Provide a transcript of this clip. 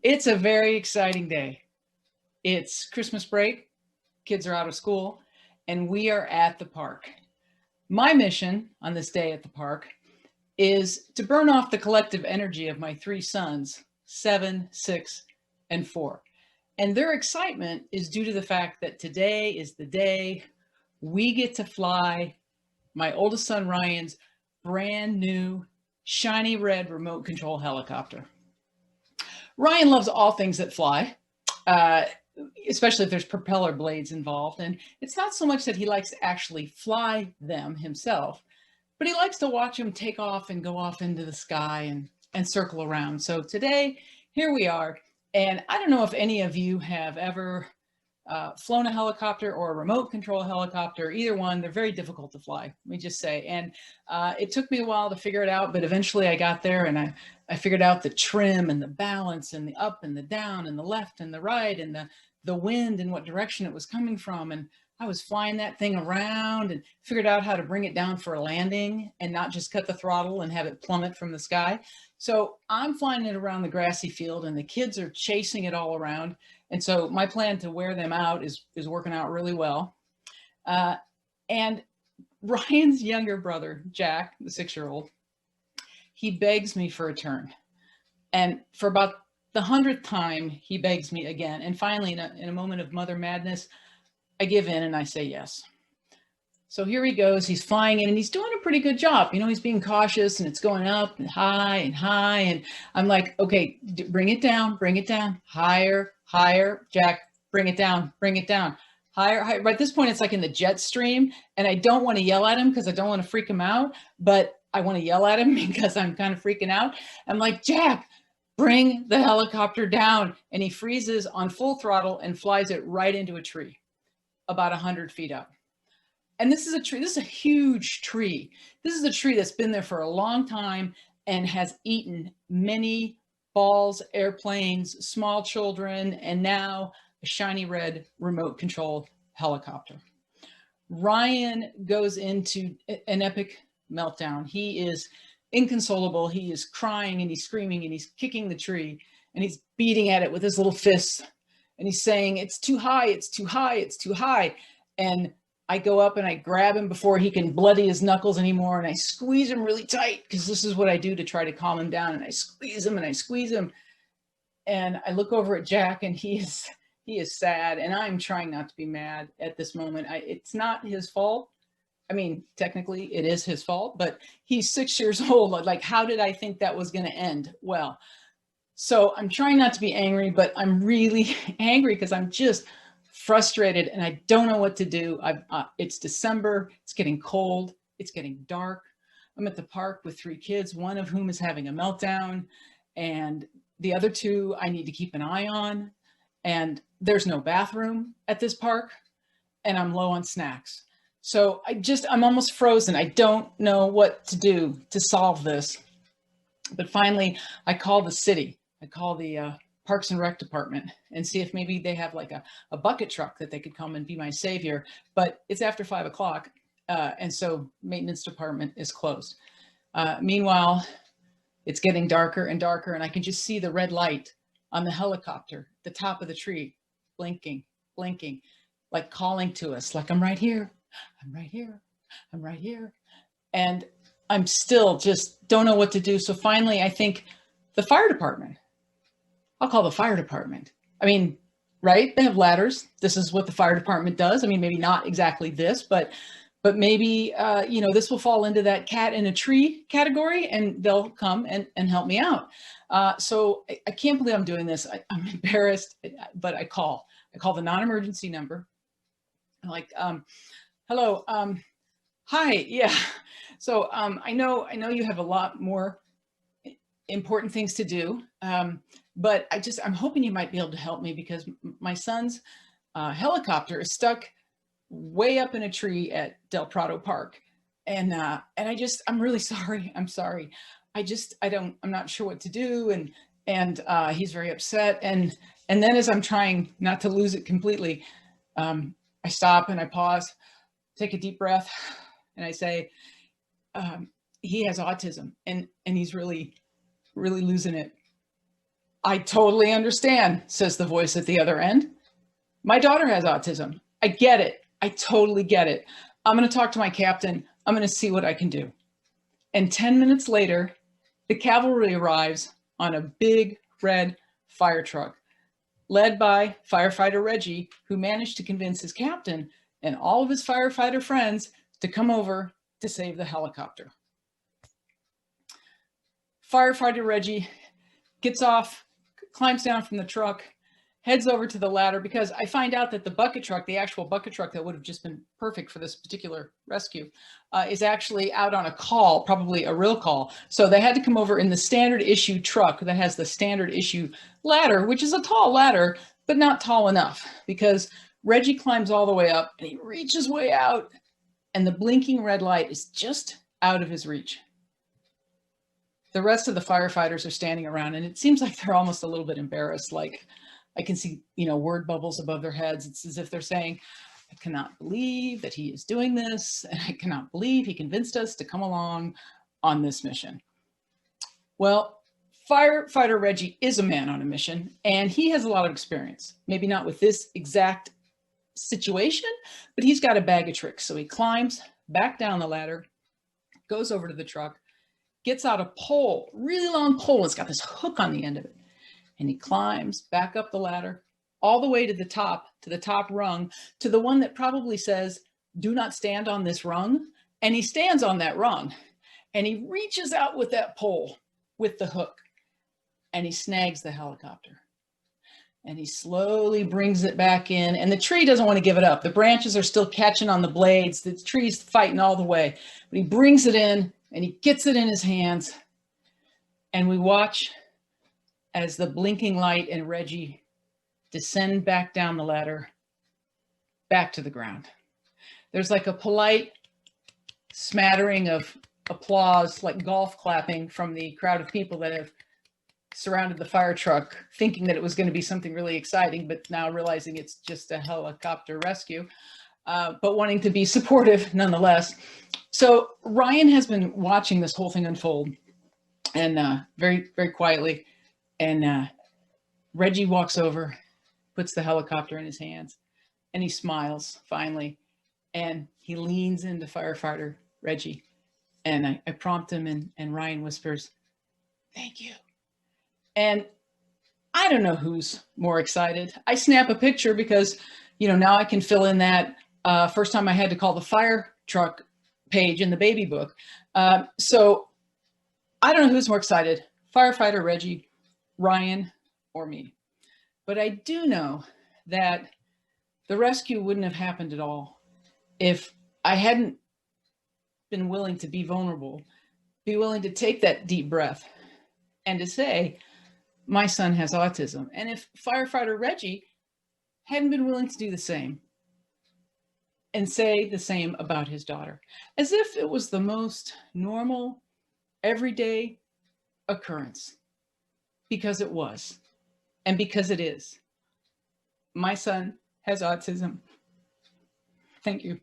It's a very exciting day. It's Christmas break, kids are out of school, and we are at the park. My mission on this day at the park is to burn off the collective energy of my three sons, 7, 6, and 4. And their excitement is due to the fact that today is the day we get to fly my oldest son Ryan's brand new shiny red remote control helicopter. Ryan loves all things that fly, uh, especially if there's propeller blades involved. And it's not so much that he likes to actually fly them himself, but he likes to watch them take off and go off into the sky and circle around. So today, here we are. And I don't know if any of you have ever flown a helicopter or a remote control helicopter, either one. They're very difficult to fly, let me just say. And it took me a while to figure it out, but eventually I got there and I figured out the trim and the balance and the up and the down and the left and the right and the wind and what direction it was coming from. And I was flying that thing around and figured out how to bring it down for a landing and not just cut the throttle and have it plummet from the sky. So I'm flying it around the grassy field and the kids are chasing it all around. And so my plan to wear them out is working out really well. And Ryan's younger brother, Jack, the 6-year-old, he begs me for a turn. And for about the 100th time, he begs me again. And finally, in a moment of mother madness, I give in and I say yes. So here he goes, he's flying in and he's doing a pretty good job. You know, he's being cautious and it's going up and high and high. And I'm like, okay, bring it down, higher, higher, Jack, bring it down, higher, higher. But at this point, it's like in the jet stream and I don't want to yell at him because I don't want to freak him out, but I want to yell at him because I'm kind of freaking out. I'm like, Jack, bring the helicopter down. And he freezes on full throttle and flies it right into a tree about 100 feet up. And this is a tree, this is a huge tree. This is a tree that's been there for a long time and has eaten many balls, airplanes, small children, and now a shiny red remote control helicopter. Ryan goes into an epic meltdown. He is inconsolable. He is crying and he's screaming and he's kicking the tree and he's beating at it with his little fists. And he's saying, it's too high, it's too high, it's too high. And I go up and I grab him before he can bloody his knuckles anymore. And I squeeze him really tight because this is what I do to try to calm him down. And I squeeze him and I squeeze him. And I look over at Jack and he is sad. And I'm trying not to be mad at this moment. It's not his fault. I mean, technically it is his fault, but he's 6 years old. Like, how did I think that was going to end? Well, so I'm trying not to be angry, but I'm really angry because I'm just frustrated and I don't know what to do. It's December, it's getting cold, it's getting dark. I'm at the park with 3 kids, one of whom is having a meltdown, and the other 2 I need to keep an eye on. And there's no bathroom at this park, and I'm low on snacks. So I'm almost frozen. I don't know what to do to solve this. But finally, I call the city. I call the Parks and Rec department and see if maybe they have like a bucket truck that they could come and be my savior. But it's after 5 o'clock. And so maintenance department is closed. Meanwhile, it's getting darker and darker and I can just see the red light on the helicopter, the top of the tree, blinking, blinking, like calling to us, like I'm right here, I'm right here, I'm right here. And I'm still just don't know what to do. So finally, I think the fire department. I'll call the fire department. I mean, right? They have ladders. This is what the fire department does. I mean, maybe not exactly this, but maybe, this will fall into that cat in a tree category and they'll come and help me out. So I can't believe I'm doing this. I'm embarrassed, but I call the non-emergency number. I'm like, hello, hi, yeah. So I know you have a lot more important things to do, but I'm hoping you might be able to help me because my son's helicopter is stuck way up in a tree at Del Prado Park. And I'm really sorry. I'm sorry. I'm not sure what to do. And he's very upset. And then as I'm trying not to lose it completely, I stop and I pause, take a deep breath, and I say, he has autism and he's really, really losing it. I totally understand, says the voice at the other end. My daughter has autism. I get it. I totally get it. I'm going to talk to my captain. I'm going to see what I can do. And 10 minutes later, the cavalry arrives on a big red fire truck led by firefighter Reggie, who managed to convince his captain and all of his firefighter friends to come over to save the helicopter. Firefighter Reggie gets off, climbs down from the truck, heads over to the ladder, because I find out that the bucket truck, the actual bucket truck that would have just been perfect for this particular rescue, is actually out on a call, probably a real call. So they had to come over in the standard issue truck that has the standard issue ladder, which is a tall ladder, but not tall enough, because Reggie climbs all the way up and he reaches way out and the blinking red light is just out of his reach. The rest of the firefighters are standing around and it seems like they're almost a little bit embarrassed. Like, I can see, word bubbles above their heads. It's as if they're saying, I cannot believe that he is doing this. And I cannot believe he convinced us to come along on this mission. Well, firefighter Reggie is a man on a mission and he has a lot of experience, maybe not with this exact situation, but he's got a bag of tricks. So he climbs back down the ladder, goes over to the truck, gets out a pole, really long pole. It's got this hook on the end of it. And he climbs back up the ladder all the way to the top rung, to the one that probably says, do not stand on this rung. And he stands on that rung and he reaches out with that pole with the hook and he snags the helicopter. And he slowly brings it back in, and the tree doesn't want to give it up. The branches are still catching on the blades. The tree's fighting all the way, but he brings it in and he gets it in his hands. And we watch as the blinking light and Reggie descend back down the ladder, back to the ground. There's like a polite smattering of applause, like golf clapping from the crowd of people that have surrounded the fire truck, thinking that it was going to be something really exciting, but now realizing it's just a helicopter rescue, but wanting to be supportive nonetheless. So Ryan has been watching this whole thing unfold, and very, very quietly. And Reggie walks over, puts the helicopter in his hands, and he smiles finally. And he leans into firefighter Reggie. And I prompt him, and Ryan whispers, "Thank you." And I don't know who's more excited. I snap a picture because, now I can fill in that first time I had to call the fire truck page in the baby book. So I don't know who's more excited, firefighter Reggie, Ryan, or me. But I do know that the rescue wouldn't have happened at all if I hadn't been willing to be vulnerable, be willing to take that deep breath and to say, my son has autism. And if firefighter Reggie hadn't been willing to do the same and say the same about his daughter, as if it was the most normal, everyday occurrence, because it was, and because it is. My son has autism. Thank you.